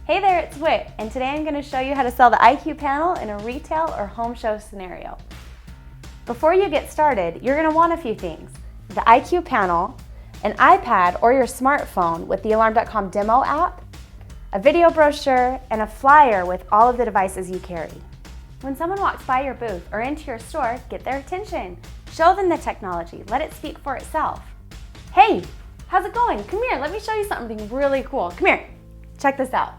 Hey there, it's Whit, and today I'm going to show you how to sell the IQ panel in a retail or home show scenario. Before you get started, you're going to want a few things: the IQ panel, an iPad or your smartphone with the Alarm.com demo app, a video brochure, and a flyer with all of the devices you carry. When someone walks by your booth or into your store, get their attention. Show them the technology. Let it speak for itself. Hey, how's it going? Come here, let me show you something really cool. Come here, check this out.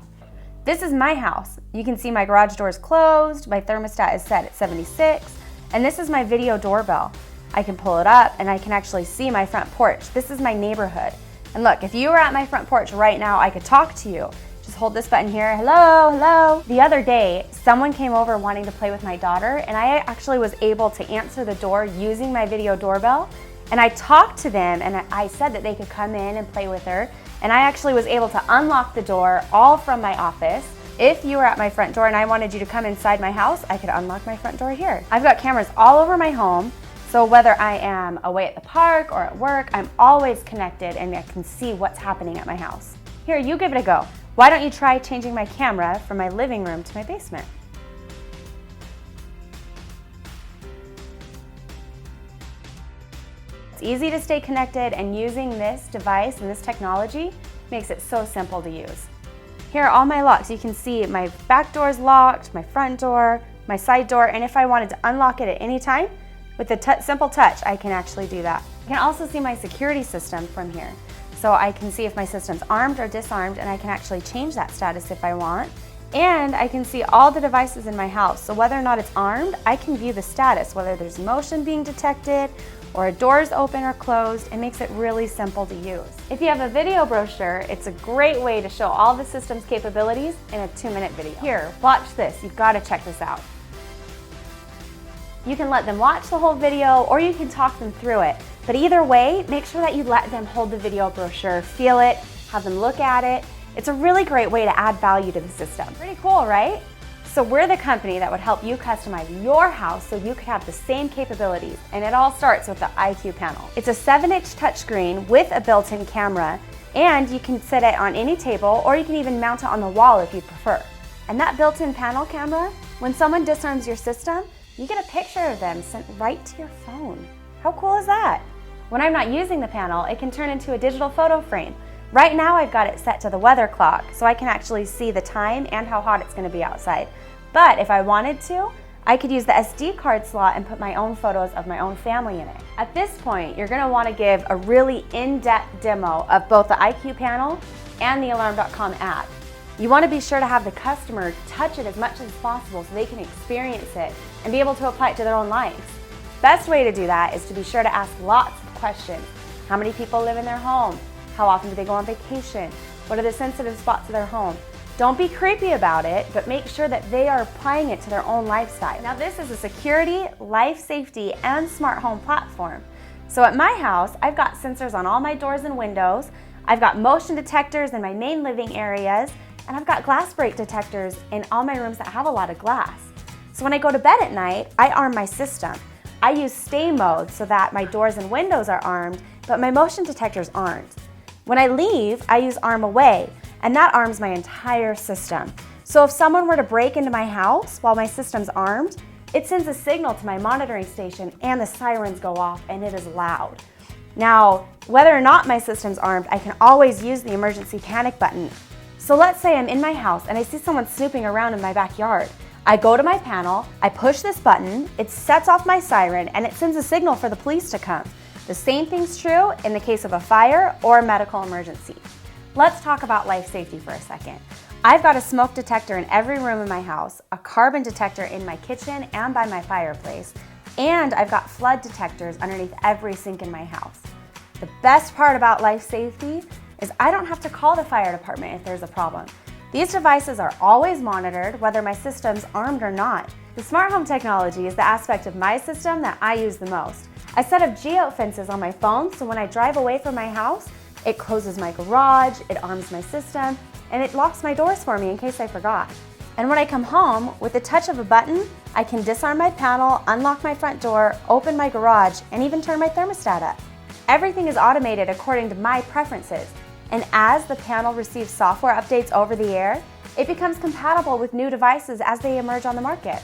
This is my house. You can see my garage door is closed, my thermostat is set at 76, and this is my video doorbell. I can pull it up and I can actually see my front porch. This is my neighborhood. And look, if you were at my front porch right now, I could talk to you. Just hold this button here, hello, hello. The other day, someone came over wanting to play with my daughter, and I actually was able to answer the door using my video doorbell. And I talked to them and I said that they could come in and play with her. And I actually was able to unlock the door all from my office. If you were at my front door and I wanted you to come inside my house, I could unlock my front door here. I've got cameras all over my home, so whether I am away at the park or at work, I'm always connected and I can see what's happening at my house. Here, you give it a go. Why don't you try changing my camera from my living room to my basement? It's easy to stay connected, and using this device and this technology makes it so simple to use. Here are all my locks. You can see my back door is locked, my front door, my side door, and if I wanted to unlock it at any time, with a simple touch, I can actually do that. I can also see my security system from here. So I can see if my system's armed or disarmed, and I can actually change that status if I want. And I can see all the devices in my house. So whether or not it's armed, I can view the status, whether there's motion being detected or a door's open or closed. It makes it really simple to use. If you have a video brochure, it's a great way to show all the system's capabilities in a 2-minute video. Here, watch this. You've got to check this out. You can let them watch the whole video or you can talk them through it. But either way, make sure that you let them hold the video brochure, feel it, have them look at it. It's a really great way to add value to the system. Pretty cool, right? So we're the company that would help you customize your house so you could have the same capabilities, and it all starts with the IQ panel. It's a 7-inch touchscreen with a built-in camera, and you can set it on any table or you can even mount it on the wall if you prefer. And that built-in panel camera, when someone disarms your system, you get a picture of them sent right to your phone. How cool is that? When I'm not using the panel, it can turn into a digital photo frame. Right now I've got it set to the weather clock, so I can actually see the time and how hot it's going to be outside. But if I wanted to, I could use the SD card slot and put my own photos of my own family in it. At this point, you're going to want to give a really in-depth demo of both the IQ panel and the Alarm.com app. You want to be sure to have the customer touch it as much as possible so they can experience it and be able to apply it to their own lives. Best way to do that is to be sure to ask lots of questions. How many people live in their home? How often do they go on vacation? What are the sensitive spots of their home? Don't be creepy about it, but make sure that they are applying it to their own lifestyle. Now, this is a security, life safety, and smart home platform. So at my house, I've got sensors on all my doors and windows. I've got motion detectors in my main living areas, and I've got glass break detectors in all my rooms that have a lot of glass. So when I go to bed at night, I arm my system. I use stay mode so that my doors and windows are armed, but my motion detectors aren't. When I leave, I use arm away, and that arms my entire system. So if someone were to break into my house while my system's armed, it sends a signal to my monitoring station and the sirens go off and it is loud. Now, whether or not my system's armed, I can always use the emergency panic button. So let's say I'm in my house and I see someone snooping around in my backyard. I go to my panel, I push this button, it sets off my siren, and it sends a signal for the police to come. The same thing's true in the case of a fire or a medical emergency. Let's talk about life safety for a second. I've got a smoke detector in every room in my house, a carbon detector in my kitchen and by my fireplace, and I've got flood detectors underneath every sink in my house. The best part about life safety is I don't have to call the fire department if there's a problem. These devices are always monitored, whether my system's armed or not. The smart home technology is the aspect of my system that I use the most. I set up geo-fences on my phone, so when I drive away from my house, it closes my garage, it arms my system, and it locks my doors for me in case I forgot. And when I come home, with the touch of a button, I can disarm my panel, unlock my front door, open my garage, and even turn my thermostat up. Everything is automated according to my preferences. And as the panel receives software updates over the air, It becomes compatible with new devices as they emerge on the market.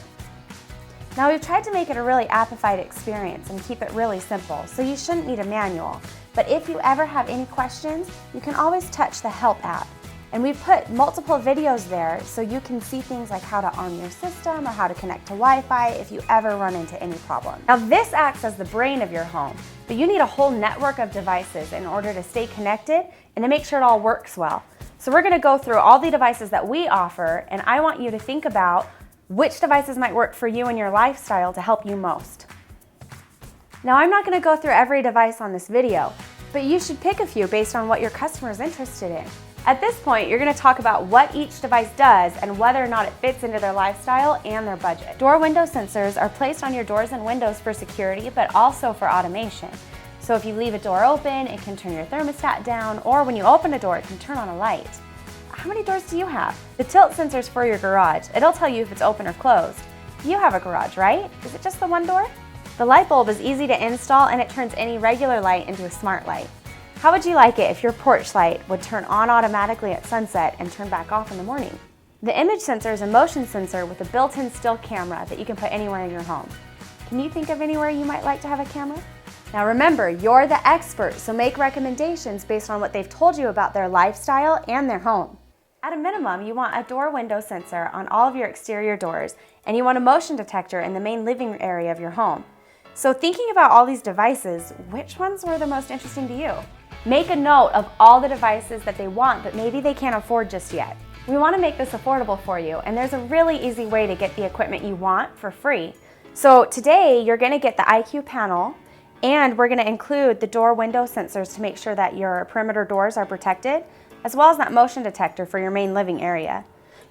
Now, we've tried to make it a really appified experience and keep it really simple, so you shouldn't need a manual. But if you ever have any questions, you can always touch the Help app. And we've put multiple videos there so you can see things like how to arm your system or how to connect to Wi-Fi if you ever run into any problem. Now, this acts as the brain of your home, but you need a whole network of devices in order to stay connected and to make sure it all works well. So we're going to go through all the devices that we offer, and I want you to think about which devices might work for you and your lifestyle to help you most. Now, I'm not going to go through every device on this video, but you should pick a few based on what your customer is interested in. At this point, you're going to talk about what each device does and whether or not it fits into their lifestyle and their budget. Door window sensors are placed on your doors and windows for security, but also for automation. So if you leave a door open, it can turn your thermostat down, or when you open a door, it can turn on a light. How many doors do you have? The tilt sensor's for your garage. It'll tell you if it's open or closed. You have a garage, right? Is it just the one door? The light bulb is easy to install, and it turns any regular light into a smart light. How would you like it if your porch light would turn on automatically at sunset and turn back off in the morning? The image sensor is a motion sensor with a built-in still camera that you can put anywhere in your home. Can you think of anywhere you might like to have a camera? Now remember, you're the expert, so make recommendations based on what they've told you about their lifestyle and their home. At a minimum, you want a door window sensor on all of your exterior doors, and you want a motion detector in the main living area of your home. So thinking about all these devices, which ones were the most interesting to you? Make a note of all the devices that they want, but maybe they can't afford just yet. We want to make this affordable for you, and there's a really easy way to get the equipment you want for free. So today, you're going to get the IQ panel, and we're going to include the door window sensors to make sure that your perimeter doors are protected, as well as that motion detector for your main living area.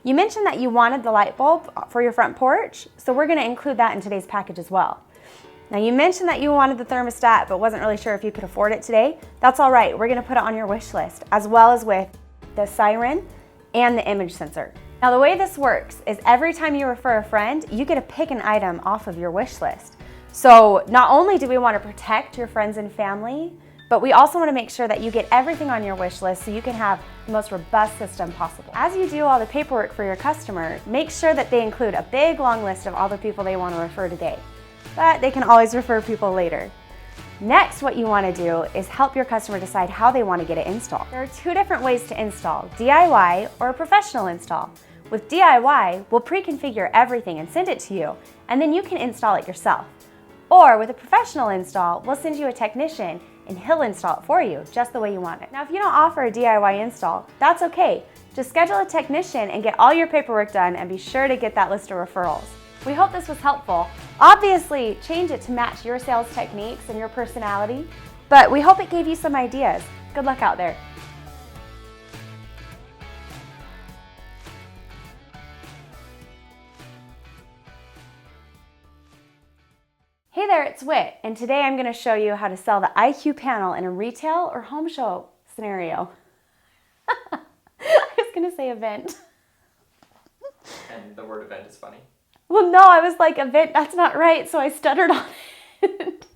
You mentioned that you wanted the light bulb for your front porch, so we're going to include that in today's package as well. Now, you mentioned that you wanted the thermostat but wasn't really sure if you could afford it today. That's all right. We're going to put it on your wish list, as well as with the siren and the image sensor. Now, the way this works is every time you refer a friend, you get to pick an item off of your wish list. So not only do we want to protect your friends and family, but we also want to make sure that you get everything on your wish list so you can have the most robust system possible. As you do all the paperwork for your customer, make sure that they include a big long list of all the people they want to refer today. But they can always refer people later. Next, what you want to do is help your customer decide how they want to get it installed. There are two different ways to install, DIY or a professional install. With DIY, we'll pre-configure everything and send it to you, and then you can install it yourself. Or with a professional install, we'll send you a technician and he'll install it for you just the way you want it. Now, if you don't offer a DIY install, that's okay. Just schedule a technician and get all your paperwork done, and be sure to get that list of referrals. We hope this was helpful. Obviously, change it to match your sales techniques and your personality, but we hope it gave you some ideas. Good luck out there. Hey there, it's Whit, and today I'm going to show you how to sell the IQ panel in a retail or home show scenario. I was going to say event. And the word event is funny. Well, no, I was like, event, that's not right, so I stuttered on it.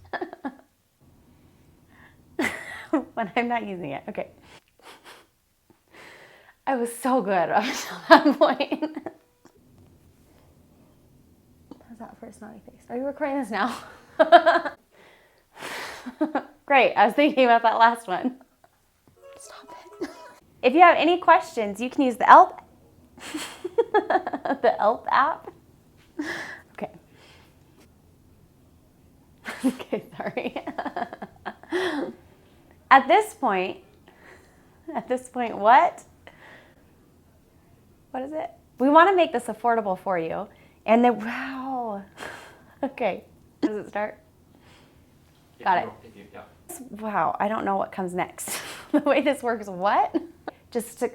When I'm not using it, okay. I was so good up until that point. How's that for a snotty face? Are you recording this now? Great, I was thinking about that last one. Stop it. If you have any questions, you can use the the Help app. Okay. Okay, sorry. At this point, what? What is it? We want to make this affordable for you. And then, wow. Okay. Does it start? Got it. Yeah. Wow, I don't know what comes next. The way this works, what? Just to...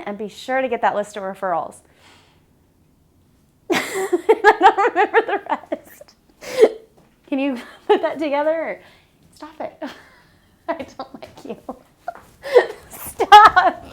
And be sure to get that list of referrals. I don't remember the rest. Can you put that together? Or... Stop it. I don't like you. Stop.